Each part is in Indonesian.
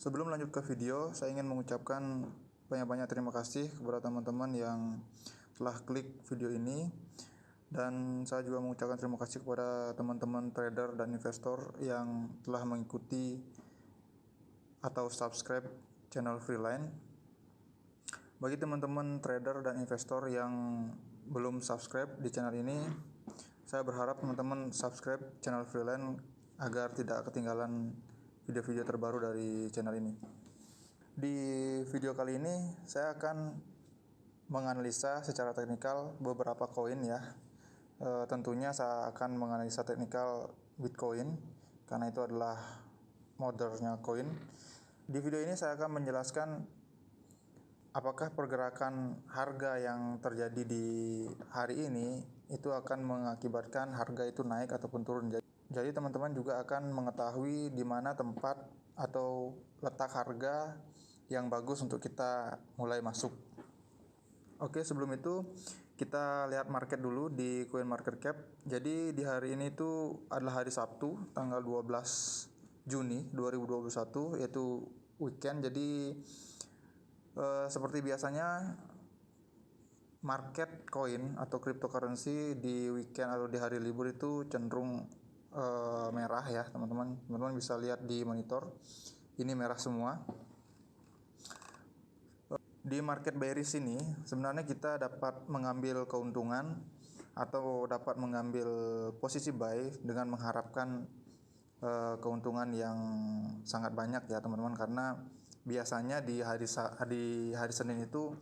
Sebelum lanjut ke video, saya ingin mengucapkan banyak-banyak terima kasih kepada teman-teman yang telah klik video ini. Dan saya juga mengucapkan terima kasih kepada teman-teman trader dan investor yang telah mengikuti atau subscribe channel Freeline. Bagi teman-teman trader dan investor yang belum subscribe di channel ini, saya berharap teman-teman subscribe channel Freeline agar tidak ketinggalan video-video terbaru dari channel ini. Di video kali ini saya akan menganalisa secara teknikal beberapa koin ya. Tentunya saya akan menganalisa teknikal Bitcoin karena itu adalah mothernya koin. Di video ini saya akan menjelaskan apakah pergerakan harga yang terjadi di hari ini itu akan mengakibatkan harga itu naik ataupun turun. Jadi teman-teman juga akan mengetahui di mana tempat atau letak harga yang bagus untuk kita mulai masuk. Oke, sebelum itu kita lihat market dulu di CoinMarketCap. Jadi di hari ini itu adalah hari Sabtu, tanggal 12 Juni 2021, yaitu weekend. Jadi seperti biasanya market koin atau cryptocurrency di weekend atau di hari libur itu cenderung merah ya teman-teman. Teman-teman bisa lihat di monitor, ini merah semua. Di market bearish ini sebenarnya kita dapat mengambil keuntungan atau dapat mengambil posisi buy dengan mengharapkan keuntungan yang sangat banyak ya teman-teman, karena biasanya di hari Senin itu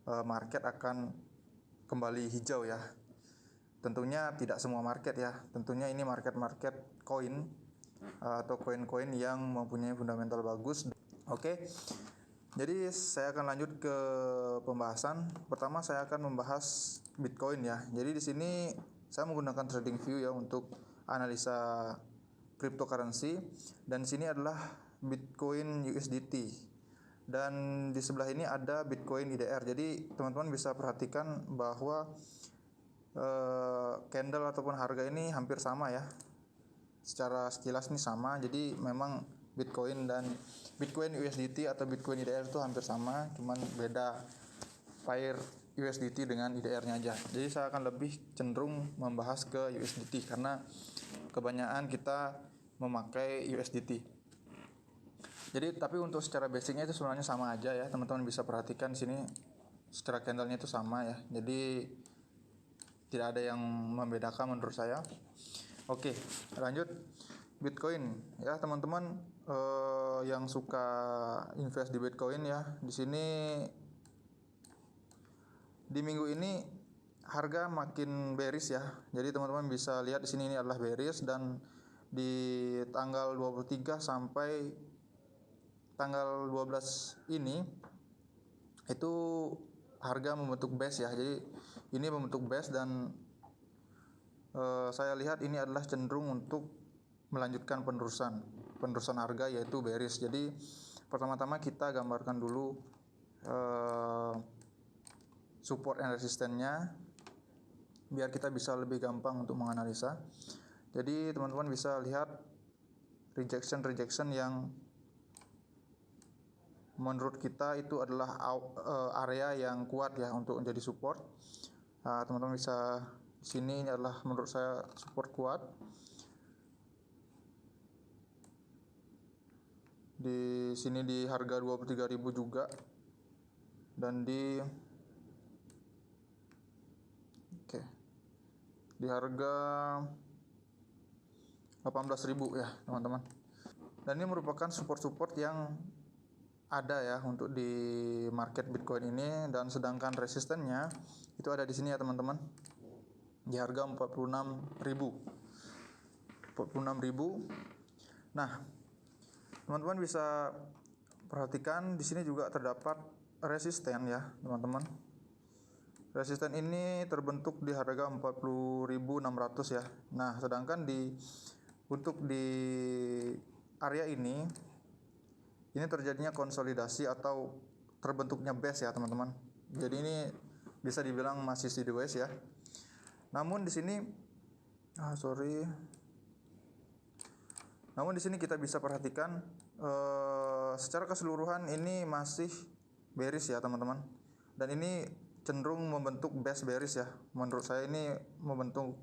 market akan kembali hijau ya. Tentunya tidak semua market ya. Tentunya ini market koin atau koin-koin yang mempunyai fundamental bagus. Oke. Jadi saya akan lanjut ke pembahasan. Pertama saya akan membahas Bitcoin ya. Jadi di sini saya menggunakan TradingView ya untuk analisa cryptocurrency, dan di sini adalah Bitcoin USDT. Dan di sebelah ini ada Bitcoin IDR. Jadi teman-teman bisa perhatikan bahwa candle ataupun harga ini hampir sama ya. Secara sekilas ini sama. Jadi memang Bitcoin USDT atau Bitcoin IDR itu hampir sama, cuman beda pair USDT dengan IDR-nya aja. Jadi saya akan lebih cenderung membahas ke USDT karena kebanyakan kita memakai USDT. Jadi tapi untuk secara basicnya itu sebenarnya sama aja ya, teman-teman bisa perhatikan di sini secara candlenya itu sama ya. Jadi tidak ada yang membedakan menurut saya. Oke, lanjut Bitcoin ya teman-teman yang suka invest di Bitcoin ya. Di sini di minggu ini harga makin bearish ya. Jadi teman-teman bisa lihat di sini ini adalah bearish, dan di tanggal 23 sampai tanggal 12 ini itu harga membentuk base ya. Jadi ini membentuk base, dan saya lihat ini adalah cenderung untuk melanjutkan penerusan harga yaitu bearish. Jadi pertama-tama kita gambarkan dulu support and resistennya biar kita bisa lebih gampang untuk menganalisa. Jadi teman-teman bisa lihat rejection yang menurut kita itu adalah area yang kuat ya untuk menjadi support. Teman-teman bisa sini, ini adalah menurut saya support kuat. Di sini di harga 23.000 juga, dan di harga 18.000 ya teman-teman. Dan ini merupakan support yang ada ya untuk di market Bitcoin ini, dan sedangkan resistennya itu ada di sini ya teman-teman, di harga 46.000. Nah, teman-teman bisa perhatikan di sini juga terdapat resisten ya teman-teman. Resisten ini terbentuk di harga 40.600 ya. Nah, sedangkan untuk di area ini terjadinya konsolidasi atau terbentuknya base ya teman-teman. Jadi ini bisa dibilang masih sideways ya. Namun di sini Namun di sini kita bisa perhatikan secara keseluruhan ini masih bearish ya teman-teman, dan ini cenderung membentuk base bearish ya. Menurut saya ini membentuk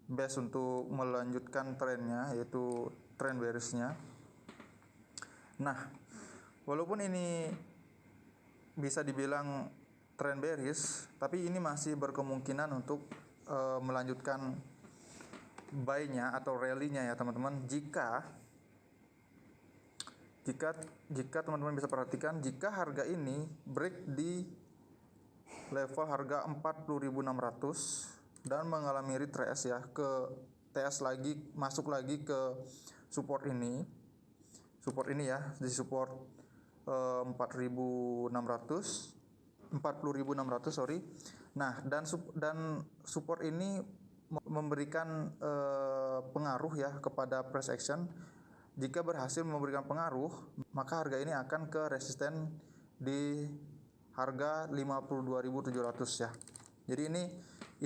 base untuk melanjutkan trennya, yaitu tren bearishnya. Nah, walaupun ini bisa dibilang tren bearish, tapi ini masih berkemungkinan untuk melanjutkan buy-nya atau rally-nya ya teman-teman. Jika teman-teman bisa perhatikan, jika harga ini break di level harga 40.600 dan mengalami retrace ya, ke TS lagi, masuk lagi ke support ini ya, di support 40.600 sorry. Nah, dan support ini memberikan pengaruh ya kepada price action. Jika berhasil memberikan pengaruh, maka harga ini akan ke resisten di harga 52.700 ya. Jadi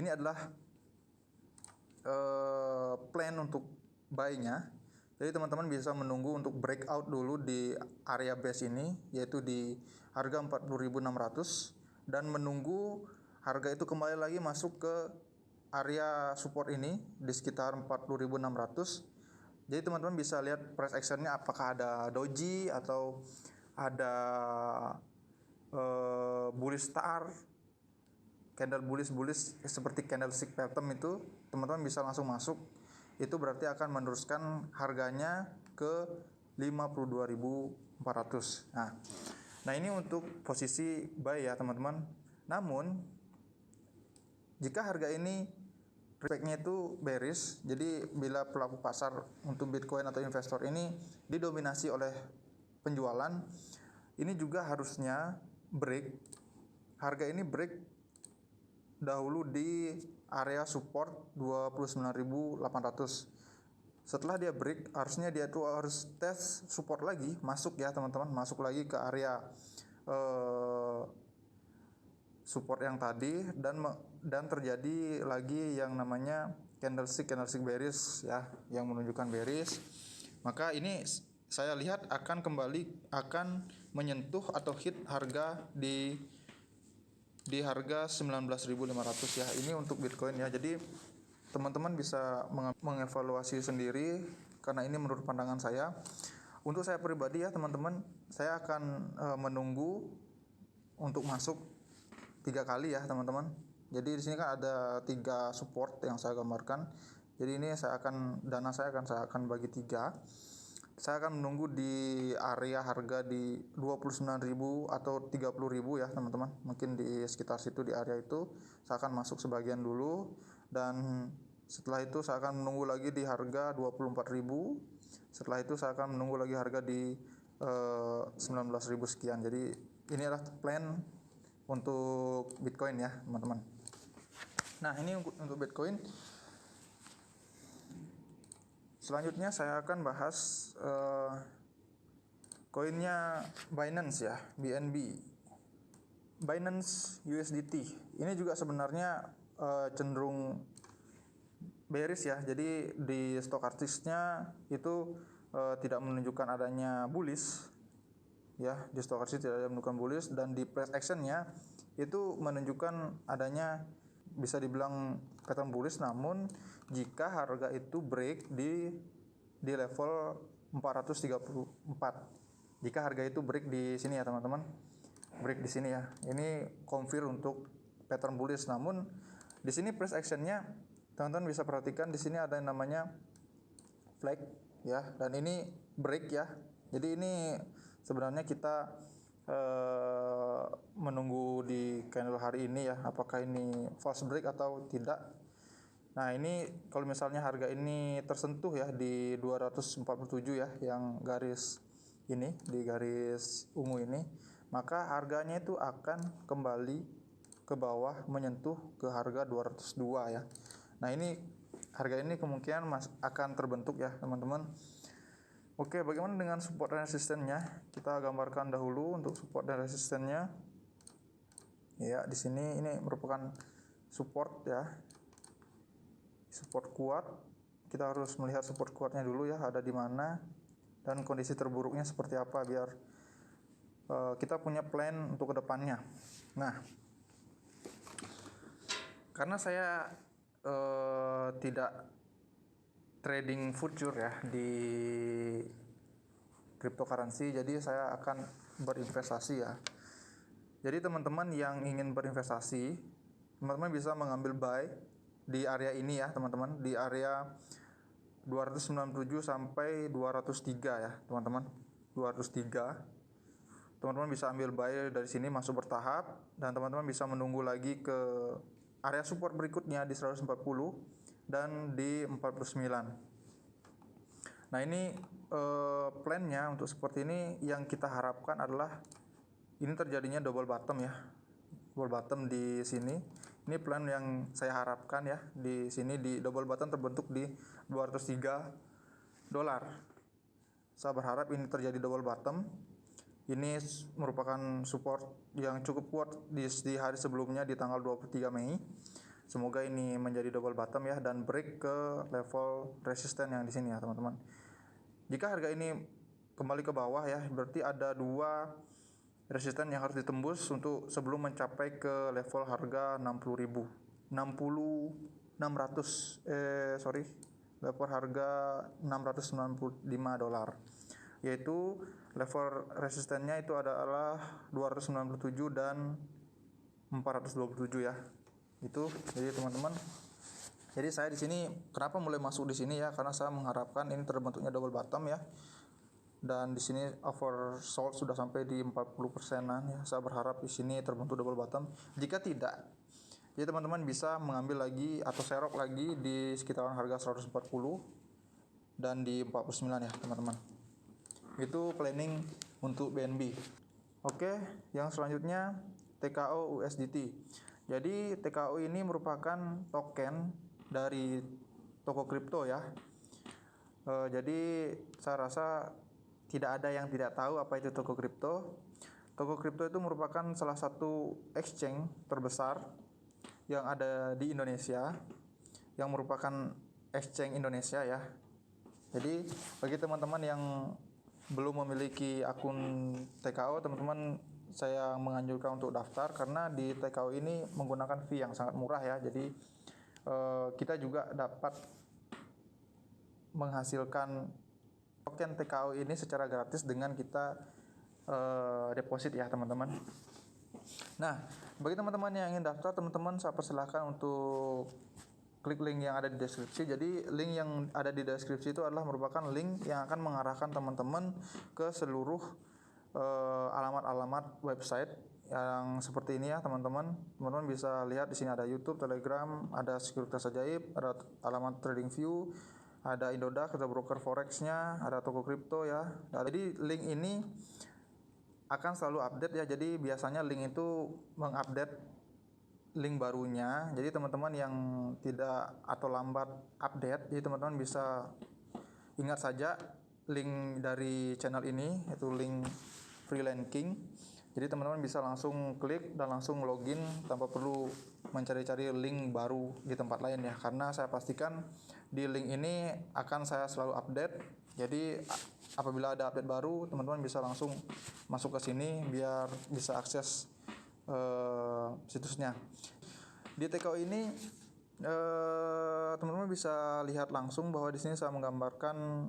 ini adalah plan untuk buy-nya. Jadi teman-teman bisa menunggu untuk breakout dulu di area base ini, yaitu di harga 40.600, dan menunggu harga itu kembali lagi masuk ke area support ini di sekitar 40.600. Jadi teman-teman bisa lihat price actionnya, apakah ada doji atau ada bullish star, candle bullish seperti candlestick pattern. Itu teman-teman bisa langsung masuk. Itu berarti akan meneruskan harganya ke 52.400. Nah ini untuk posisi buy ya teman-teman. Namun jika harga ini respect-nya itu bearish, jadi bila pelaku pasar untuk Bitcoin atau investor ini didominasi oleh penjualan, ini juga harusnya harga ini break dahulu di area support 29.800. Setelah dia break, harusnya dia tuh harus tes support lagi, masuk ya teman-teman, masuk lagi ke area support yang tadi, dan terjadi lagi yang namanya candlestick bearish ya, yang menunjukkan bearish. Maka ini saya lihat akan menyentuh atau hit harga di harga 19.500 ya. Ini untuk Bitcoin ya. Jadi teman-teman bisa mengevaluasi sendiri, karena ini menurut pandangan saya. Untuk saya pribadi ya teman-teman, saya akan menunggu untuk masuk 3 kali ya teman-teman. Jadi di sini kan ada 3 support yang saya gambarkan. Jadi ini dana saya akan bagi 3. Saya akan menunggu di area harga di 29.000 atau 30.000 ya teman-teman. Mungkin di sekitar situ, di area itu saya akan masuk sebagian dulu, dan setelah itu saya akan menunggu lagi di harga 24.000. Setelah itu saya akan menunggu lagi harga di 19.000 sekian. Jadi ini adalah plan untuk Bitcoin ya teman-teman. Nah ini untuk Bitcoin. Selanjutnya saya akan bahas koinnya Binance ya, BNB, Binance USDT. Ini juga sebenarnya cenderung bearish ya. Jadi di stokastisnya itu tidak menunjukkan adanya bullish ya, di stokastis tidak ada menunjukkan bullish, dan di price actionnya itu menunjukkan adanya bisa dibilang pattern bullish. Namun jika harga itu break di level 434, jika harga itu break di sini ya teman-teman, break di sini ya, ini confirm untuk pattern bullish. Namun di sini price actionnya teman-teman bisa perhatikan, di sini ada yang namanya flag ya, dan ini break ya. Jadi ini sebenarnya kita menunggu di candle hari ini ya, apakah ini false break atau tidak. Nah ini kalau misalnya harga ini tersentuh ya di 247 ya, yang garis ini, di garis ungu ini, maka harganya itu akan kembali ke bawah menyentuh ke harga 202 ya. Nah ini harga ini kemungkinan akan terbentuk ya teman-teman. Oke, bagaimana dengan support dan resistennya? Kita gambarkan dahulu untuk support dan resistennya. Ya, di sini ini merupakan support ya. Support kuat. Kita harus melihat support kuatnya dulu ya, ada di mana. dan kondisi terburuknya seperti apa biar kita punya plan untuk kedepannya. Nah, karena saya tidak trading future ya di cryptocurrency, jadi saya akan berinvestasi ya. Jadi teman-teman yang ingin berinvestasi, teman-teman bisa mengambil buy di area ini ya teman-teman, di area 297 sampai 203 ya teman-teman, 203. Teman-teman bisa ambil buy dari sini, masuk bertahap, dan teman-teman bisa menunggu lagi ke area support berikutnya di 140 dan di 49. Nah ini plannya untuk seperti ini, yang kita harapkan adalah ini terjadinya double bottom ya, double bottom di sini. Ini plan yang saya harapkan ya, di sini di double bottom terbentuk di $203. Saya berharap ini terjadi double bottom. Ini merupakan support yang cukup kuat di hari sebelumnya di tanggal 23 Mei. Semoga ini menjadi double bottom ya, dan break ke level resisten yang di sini ya teman-teman. Jika harga ini kembali ke bawah ya, berarti ada dua resisten yang harus ditembus untuk sebelum mencapai ke level harga 60.000, level harga $695, yaitu level resistennya itu adalah 297 dan 427 ya. Itu jadi teman-teman. Jadi saya di sini kenapa mulai masuk di sini ya, karena saya mengharapkan ini terbentuknya double bottom ya. Dan di sini oversold sudah sampai di 40%-an ya. Saya berharap di sini terbentuk double bottom. Jika tidak, jadi teman-teman bisa mengambil lagi atau serok lagi di sekitaran harga 140 dan di 49 ya teman-teman. Itu planning untuk BNB. Oke, yang selanjutnya TKO USDT. Jadi TKO ini merupakan token dari toko kripto ya. Jadi saya rasa tidak ada yang tidak tahu apa itu toko kripto. Toko kripto itu merupakan salah satu exchange terbesar yang ada di Indonesia, yang merupakan exchange Indonesia ya. Jadi bagi teman-teman yang belum memiliki akun TKO, teman-teman saya menganjurkan untuk daftar, karena di TKO ini menggunakan fee yang sangat murah ya. Jadi kita juga dapat menghasilkan token TKO ini secara gratis dengan kita deposit ya teman-teman. Nah, bagi teman-teman yang ingin daftar, teman-teman saya persilahkan untuk klik link yang ada di deskripsi. Jadi link yang ada di deskripsi itu adalah merupakan link yang akan mengarahkan teman-teman ke seluruh alamat-alamat website yang seperti ini ya teman-teman. Teman-teman bisa lihat di sini ada YouTube, Telegram, ada Sekuritas Ajaib, ada alamat TradingView, ada Indodax, ada broker forex-nya, ada toko kripto ya. Jadi link ini akan selalu update ya. Jadi biasanya link itu mengupdate link barunya. Jadi teman-teman yang tidak atau lambat update, jadi teman-teman bisa ingat saja link dari channel ini, yaitu link Freelanking. Jadi teman-teman bisa langsung klik dan langsung login tanpa perlu mencari-cari link baru di tempat lain ya, karena saya pastikan di link ini akan saya selalu update. Jadi apabila ada update baru, teman-teman bisa langsung masuk ke sini biar bisa akses situsnya. Di TKO ini teman-teman bisa lihat langsung bahwa di sini saya menggambarkan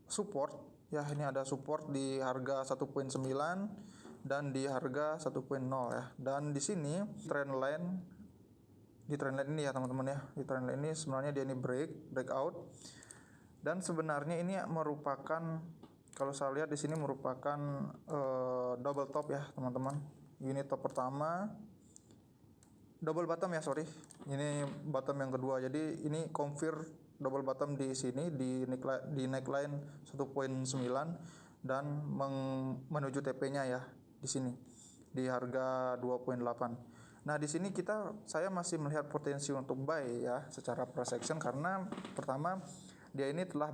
support ya. Ini ada support di harga 1.9 dan di harga 1.0 ya. Dan di sini trendline ini ya teman-teman ya. Di trendline ini sebenarnya dia ini breakout. Dan sebenarnya ini merupakan, kalau saya lihat di sini merupakan double top ya teman-teman. Ini top pertama, double bottom ya, ini bottom yang kedua. Jadi ini confirm double bottom di sini di neckline 1.9 dan menuju TP-nya ya di sini di harga 2.8. Nah, di sini saya masih melihat potensi untuk buy ya secara price action, karena pertama dia ini telah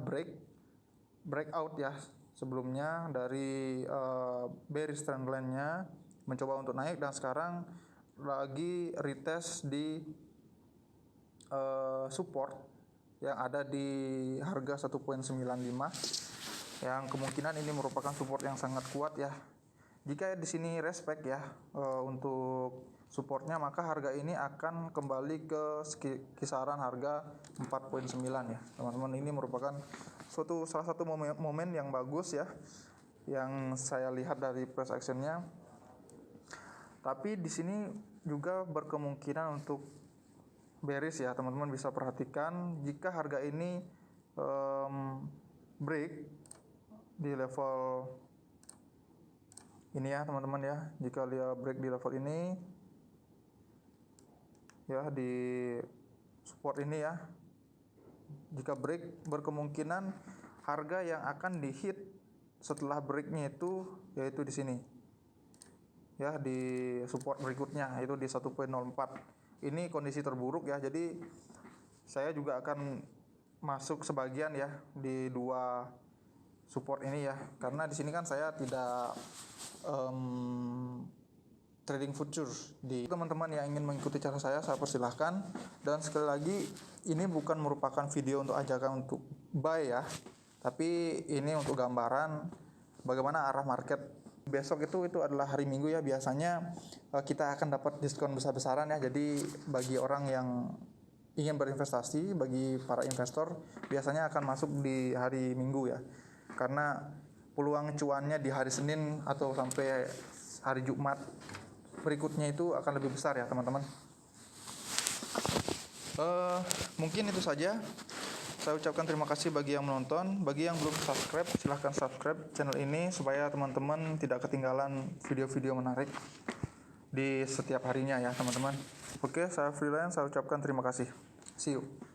breakout ya sebelumnya dari bearish trendline-nya, mencoba untuk naik dan sekarang lagi retest di support yang ada di harga 1.95. yang kemungkinan ini merupakan support yang sangat kuat ya. Jika di sini respect ya untuk supportnya, maka harga ini akan kembali ke kisaran harga 4.9 ya teman-teman. Ini merupakan salah satu momen yang bagus ya yang saya lihat dari price actionnya. Tapi di sini juga berkemungkinan untuk bearish ya teman-teman. Bisa perhatikan jika harga ini break di level ini ya teman-teman ya. Jika dia break di level ini ya, di support ini ya, jika break berkemungkinan harga yang akan di hit setelah breaknya itu yaitu di sini ya, di support berikutnya itu di 1.04. Ini kondisi terburuk ya, jadi saya juga akan masuk sebagian ya di dua support ini ya, karena di sini kan saya tidak trading futures. Di teman-teman yang ingin mengikuti cara saya persilahkan. Dan sekali lagi, ini bukan merupakan video untuk ajakan untuk buy ya, tapi ini untuk gambaran bagaimana arah market besok. Itu adalah hari Minggu ya, biasanya kita akan dapat diskon besar-besaran ya. Jadi bagi orang yang ingin berinvestasi, bagi para investor biasanya akan masuk di hari Minggu ya, karena peluang cuannya di hari Senin atau sampai hari Jumat berikutnya itu akan lebih besar ya teman-teman. Mungkin itu saja. Saya ucapkan terima kasih bagi yang menonton. Bagi yang belum subscribe, silahkan subscribe channel ini supaya teman-teman tidak ketinggalan video-video menarik di setiap harinya ya teman-teman. Oke, saya freelance, saya ucapkan terima kasih. See you.